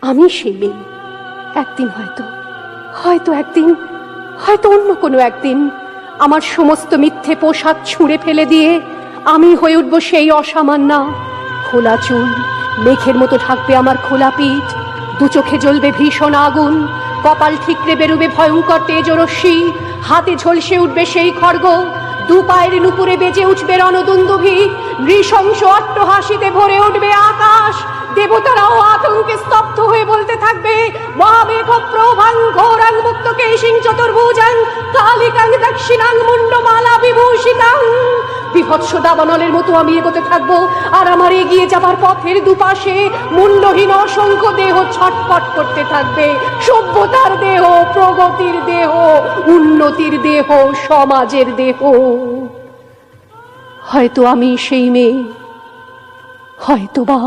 আমি সেই মেয়ে। একদিন হয়তো একদিন, হয়তো অন্য কোনো একদিন আমার সমস্ত মিথ্যে পোশাক ছুঁড়ে ফেলে দিয়ে আমি হয়ে উঠব সেই অসামান্যা। খোলা চুল মেঘের মতো ঢাকবে আমার খোলা পিঠ, দু চোখে জ্বলবে ভীষণ আগুন, কপাল ঠিকরে বেরোবে ভয়ঙ্কর তেজরশ্মি, হাতে ঝলসে উঠবে সেই খড়গ, দু পায়ের নুপুরে বেজে উঠবে রণদুন্দুভি, নৃশংস অট্টহাসিতে ভরে উঠবে আকাশ। দেবতারাও আতঙ্কে স্তব্ধ হয়ে বলতে থাকবে, মহামেঘ প্রভাং ঘোরাং মুক্তকেশিং চতুর্ভুজাং কালিকাং দক্ষিণাং মুন্ডমালা বিভূষিতাং। বিভৎস দাবানলের মতো আমি এগোতে থাকবো, আর আমার এগিয়ে যাবার পথের দুপাশে মুন্ডহীন অসংখ্য দেহ ছটফট করতে থাকবে। সভ্যতার দেহ, প্রগতির দেহ, উন্নতির দেহ, সমাজের দেহ। হয়তো আমি সেই মেয়ে, হয়তো বা